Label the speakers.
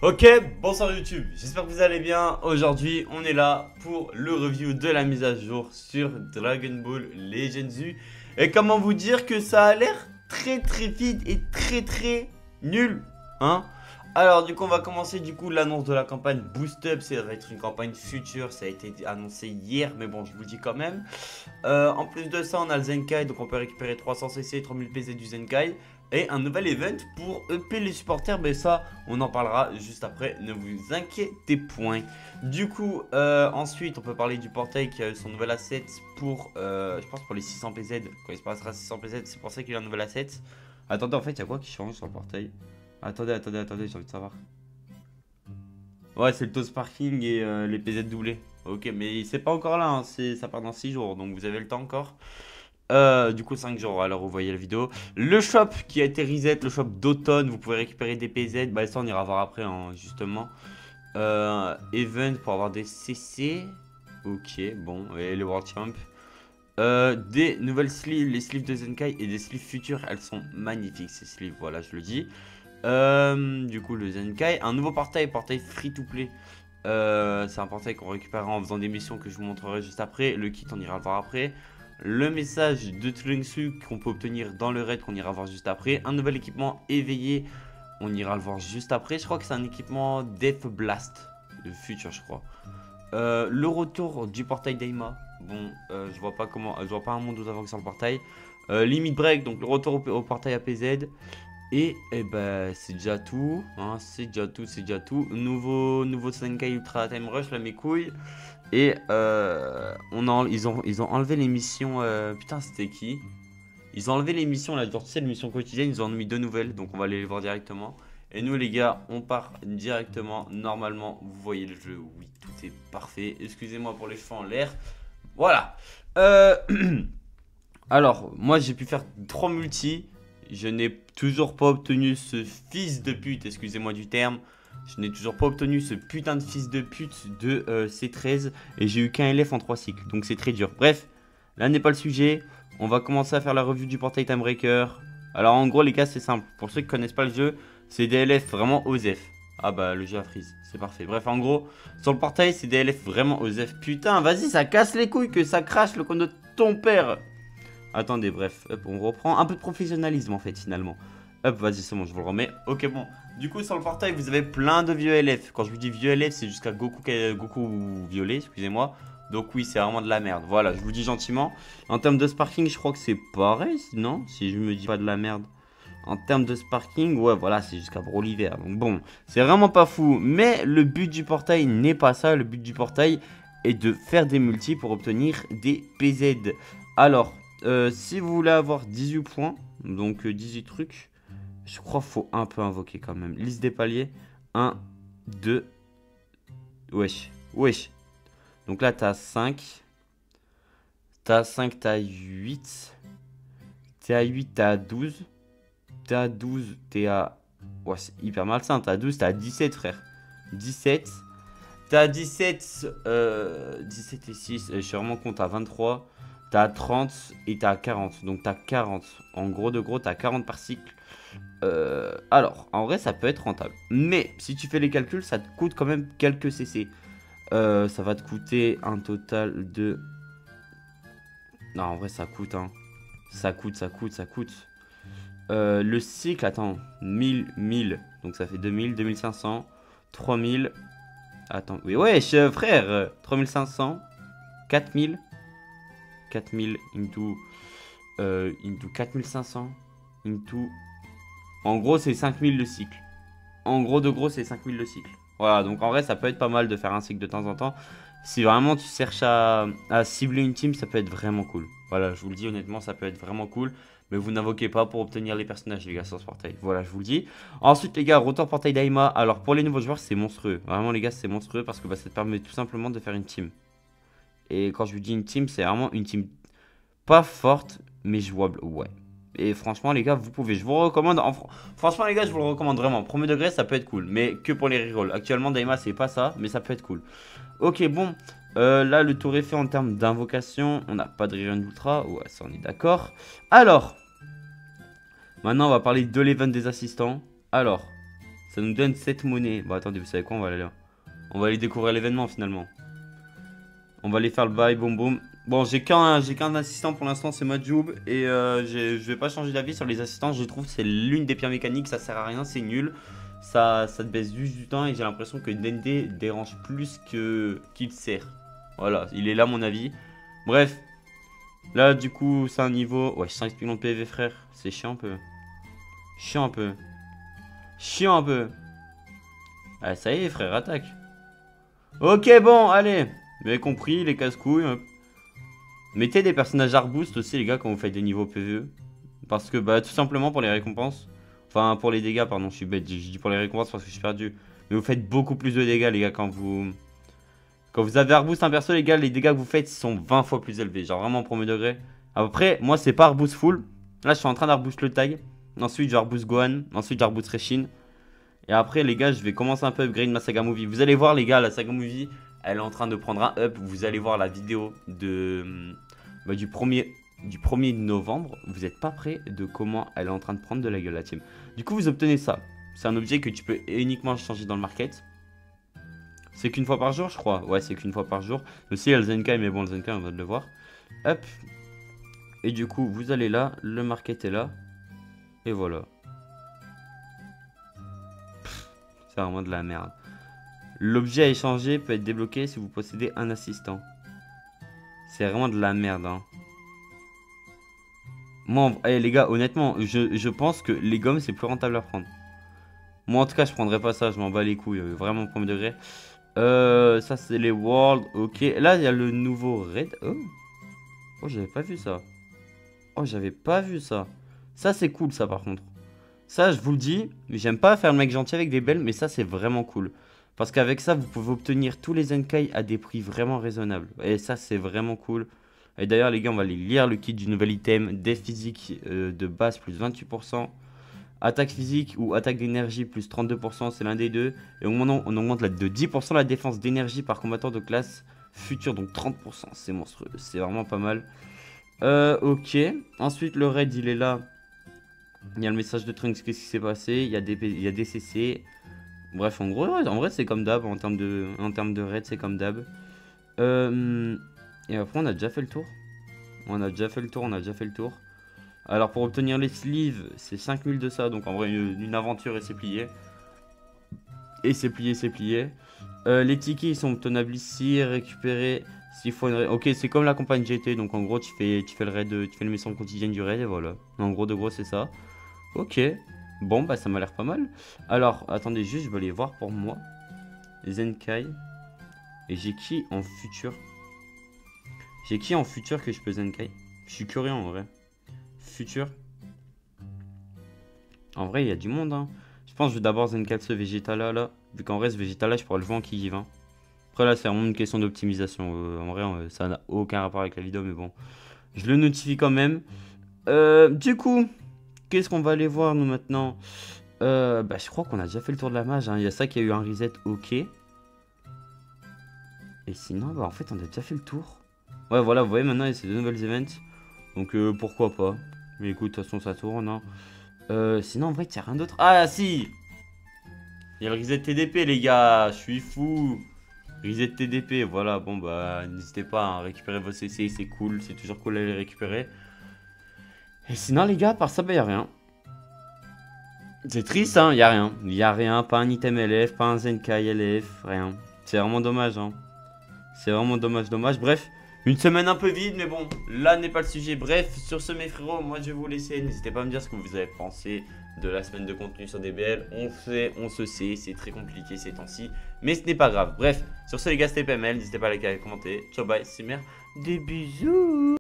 Speaker 1: Ok, bonsoir YouTube, j'espère que vous allez bien. Aujourd'hui, on est là pour le review de la mise à jour sur Dragon Ball Legends U. Et comment vous dire que ça a l'air très vite et très nul, hein. Alors du coup, on va commencer l'annonce de la campagne Boost Up. Ça va être une campagne future, ça a été annoncé hier, mais bon, je vous le dis quand même. En plus de ça, on a le Zenkai, donc on peut récupérer 300 CC et 3000 PZ du Zenkai. Et un nouvel event pour EP les supporters, mais ça, on en parlera juste après, ne vous inquiétez point. Du coup, ensuite, on peut parler du portail qui a son nouvel asset pour, je pense pour les 600 PZ. Quand il se passera 600 PZ, c'est pour ça qu'il y a un nouvel asset. Attendez, en fait, il y a quoi qui change sur le portail? Attendez, j'ai envie de savoir. Ouais, c'est le toast parking et les PZ doublés. Ok, mais c'est pas encore là, hein, ça part dans 6 jours, donc vous avez le temps encore. Du coup 5 jours alors vous voyez la vidéo. Le shop qui a été reset, le shop d'automne, vous pouvez récupérer des PZ. Bah ça on ira voir après hein, justement. Event pour avoir des CC. Ok bon et les World Champ. Des nouvelles sleeves, les sleeves de Zenkai et des sleeves futures. Elles sont magnifiques ces sleeves, voilà je le dis. Du coup le Zenkai, un nouveau portail free to play. C'est un portail qu'on récupérera en faisant des missions que je vous montrerai juste après. Le kit on ira le voir après. Le message de Trilingsu qu'on peut obtenir dans le raid qu'on ira voir juste après. Un nouvel équipement éveillé, on ira le voir juste après. Je crois que c'est un équipement Death Blast, le futur je crois. Le retour du portail Daima. Bon, je vois pas un monde où avant que sur le portail. Limit Break, donc le retour au portail APZ. Et ben c'est déjà tout, hein, c'est déjà tout. Nouveau Senkai Ultra Time Rush, là mes couilles. Et ils ont enlevé les missions. Putain, c'était qui? Ils ont enlevé les missions là, genre tu sais, les missions quotidiennes, ils en ont mis deux nouvelles, donc on va aller les voir directement. Et nous les gars, on part directement. Normalement, vous voyez le jeu, oui, tout est parfait. Excusez-moi pour les cheveux en l'air. Voilà. Euh, Alors, moi j'ai pu faire 3 multis. Je n'ai toujours pas obtenu ce fils de pute, excusez-moi du terme. Je n'ai toujours pas obtenu ce putain de fils de pute de C13. Et j'ai eu qu'un LF en 3 cycles, donc c'est très dur. Bref, là n'est pas le sujet. On va commencer à faire la revue du portail Timebreaker. Alors en gros les gars c'est simple. Pour ceux qui connaissent pas le jeu, c'est des LF vraiment OSEF. Ah bah le jeu a freeze, c'est parfait. Bref en gros, sur le portail c'est des LF vraiment OSEF. Putain vas-y ça casse les couilles que ça crache le compte de ton père. Attendez, bref, hop, on reprend un peu de professionnalisme en fait finalement. Hop, vas-y, c'est bon, je vous le remets. Ok, bon. Du coup, sur le portail, vous avez plein de vieux LF. Quand je vous dis vieux LF, c'est jusqu'à Goku violet, excusez-moi. Donc oui, c'est vraiment de la merde. Voilà, je vous dis gentiment. En termes de sparking, je crois que c'est pareil, non? Si je me dis pas de la merde. En termes de sparking, ouais, voilà, c'est jusqu'à Broly vert. Donc bon, c'est vraiment pas fou. Mais le but du portail n'est pas ça. Le but du portail est de faire des multis pour obtenir des PZ. Alors, si vous voulez avoir 18 points, donc 18 trucs, je crois qu'il faut un peu invoquer quand même. Liste des paliers. 1, 2. Wesh. Donc là, t'as 5. T'as 5, t'as 8. T'es à 8, t'es à 12. T'es à 12, t'es à... Ouais, c'est hyper malsain. T'es à 12, t'es à 17, frère. 17. T'as 17. 17 et 6. Je suis vraiment compte à 23. T'as 30 et t'as 40. Donc t'as 40. En gros, t'as 40 par cycle. Alors, en vrai, ça peut être rentable. Mais si tu fais les calculs, ça te coûte quand même quelques CC. Ça va te coûter un total de... Non, en vrai, ça coûte, hein. Ça coûte. Le cycle, attends, 1000. Donc ça fait 2000, 2500, 3000. Attends, oui, wesh, frère. 3500, 4000. 4000 into 4500 into... En gros, c'est 5000 le cycle. En gros, c'est 5000 le cycle. Voilà, donc en vrai, ça peut être pas mal de faire un cycle de temps en temps. Si vraiment tu cherches à cibler une team, ça peut être vraiment cool. Voilà, je vous le dis honnêtement, ça peut être vraiment cool. Mais vous n'invoquez pas pour obtenir les personnages, les gars, sur ce portail. Voilà, je vous le dis. Ensuite, les gars, retour portail Daima. Alors, pour les nouveaux joueurs, c'est monstrueux. Vraiment, les gars, c'est monstrueux parce que bah, ça te permet tout simplement de faire une team. Et quand je vous dis une team, c'est vraiment une team pas forte, mais jouable. Ouais. Et franchement, les gars, vous pouvez. Je vous recommande. Franchement, les gars, je vous le recommande vraiment. Premier degré, ça peut être cool. Mais que pour les rerolls. Actuellement, Daima, c'est pas ça. Mais ça peut être cool. Ok, bon. Là, le tour est fait en termes d'invocation. On n'a pas de rerun ultra. Ouais, ça, on est d'accord. Alors. Maintenant, on va parler de l'event des assistants. Alors. Ça nous donne 7 monnaies. Bon, attendez, vous savez quoi? On va aller là. On va aller découvrir l'événement finalement. On va aller faire le bail, boum boum. Bon, j'ai qu'un assistant pour l'instant, c'est Majoub. Et je vais pas changer d'avis sur les assistants. Je trouve que c'est l'une des pires mécaniques. Ça sert à rien, c'est nul. Ça te baisse juste du temps. Et j'ai l'impression que Dende dérange plus qu'il sert. Voilà, il est là, mon avis. Bref. Là, du coup, c'est un niveau. Ouais, 5 millions de PV, frère. C'est chiant un peu. Chiant un peu. Chiant un peu. Ah, ça y est, frère, attaque. Ok, bon, allez. Vous avez compris, les casse-couilles. Mettez des personnages arbustes aussi, les gars, quand vous faites des niveaux PvE. Parce que, bah, tout simplement pour les récompenses. Enfin, pour les dégâts, pardon, je suis bête. Je dis pour les récompenses parce que je suis perdu. Mais vous faites beaucoup plus de dégâts, les gars, quand vous avez arboost un perso, les gars, les dégâts que vous faites sont 20 fois plus élevés. Genre vraiment premier degré. Après, moi, c'est pas arboost full. Là, je suis en train d'arboost le tag. Ensuite, j'arboost Gohan. Ensuite, j'arboost Reshin. Et après, les gars, je vais commencer un peu à upgrade ma saga movie. Vous allez voir, les gars, la saga movie, elle est en train de prendre un up. Vous allez voir la vidéo du 1er novembre. Vous n'êtes pas prêts de comment elle est en train de prendre de la gueule, la team. Du coup, vous obtenez ça. C'est un objet que tu peux uniquement changer dans le market. C'est qu'une fois par jour, je crois. Ouais, c'est qu'une fois par jour. Aussi, il y a le Zenkai, mais bon, le Zenkai, on va le voir. Hop. Et du coup, vous allez là. Le market est là. Et voilà. C'est vraiment de la merde. L'objet à échanger peut être débloqué si vous possédez un assistant. C'est vraiment de la merde, hein. Moi, les gars, honnêtement, je pense que les gommes, c'est plus rentable à prendre. Moi, en tout cas, je prendrais pas ça. Je m'en bats les couilles. Vraiment, premier degré. Ça, c'est les Worlds. Ok. Là, il y a le nouveau Raid. Oh, j'avais pas vu ça. Oh, j'avais pas vu ça. Ça, c'est cool, ça, par contre. Ça, je vous le dis, j'aime pas faire le mec gentil avec des belles, mais ça, c'est vraiment cool. Parce qu'avec ça, vous pouvez obtenir tous les Zenkai à des prix vraiment raisonnables. Et ça, c'est vraiment cool. Et d'ailleurs, les gars, on va aller lire le kit du nouvel item. Def physique de base plus 28%. Attaque physique ou attaque d'énergie plus 32%, c'est l'un des deux. Et on augmente de 10% la défense d'énergie par combattant de classe future, donc 30%. C'est monstrueux, c'est vraiment pas mal. Ok. Ensuite, le raid, il est là. Il y a le message de Trunks, qu'est-ce qui s'est passé. Il y a des CC. Bref, en gros, ouais, en vrai, c'est comme d'hab. En termes de raid, c'est comme d'hab. Et après, on a déjà fait le tour. On a déjà fait le tour. Alors, pour obtenir les sleeves, c'est 5000 de ça. Donc, en vrai, une aventure et c'est plié. Les tickets, ils sont obtenables ici. Récupérer s'il faut une raid. Ok, c'est comme la campagne GT. Donc, en gros, tu fais le raid, tu fais le mission quotidienne du raid. Et voilà. En gros, de gros, c'est ça. Ok. Bon, bah, ça m'a l'air pas mal. Alors, attendez, juste, je vais aller voir pour moi. Zenkai. Et j'ai qui en futur? J'ai qui en futur que je peux Zenkai? Je suis curieux en vrai. Futur. En vrai, il y a du monde, hein. Je pense que je vais d'abord Zenkai ce Vegeta là. Vu qu'en vrai, ce Vegeta là, je pourrais le jouer en Kijiv. Hein. Après, là, c'est vraiment une question d'optimisation. En vrai, ça n'a aucun rapport avec la vidéo, mais bon. Je le notifie quand même. Du coup, qu'est-ce qu'on va aller voir, nous, maintenant? Bah, je crois qu'on a déjà fait le tour de la mage. Hein. Il y a ça qui a eu un reset, ok. Et sinon, bah, en fait, on a déjà fait le tour. Ouais, voilà, vous voyez, maintenant, il y a ces deux nouvelles events. Donc, pourquoi pas. Mais écoute, de toute façon, ça tourne. Hein. Sinon, en vrai, il n'y a rien d'autre. Ah, si! Il y a le reset TDP, les gars. Je suis fou. Reset TDP, voilà. Bon, bah, n'hésitez pas à récupérer vos CC. C'est cool. C'est toujours cool à les récupérer. Et sinon, les gars, par ça, bah, il n'y a rien. C'est triste, hein. Il n'y a rien. Il n'y a rien. Pas un item LF, pas un Zenkai LF. Rien. C'est vraiment dommage, hein. C'est vraiment dommage. Bref. Une semaine un peu vide, mais bon, là n'est pas le sujet. Bref, sur ce, mes frérots, moi je vais vous laisser. N'hésitez pas à me dire ce que vous avez pensé de la semaine de contenu sur DBL. On se sait, c'est très compliqué ces temps-ci, mais ce n'est pas grave. Bref, sur ce, les gars, c'était PML. N'hésitez pas à liker, à commenter. Ciao, bye, c'est merde. Des bisous.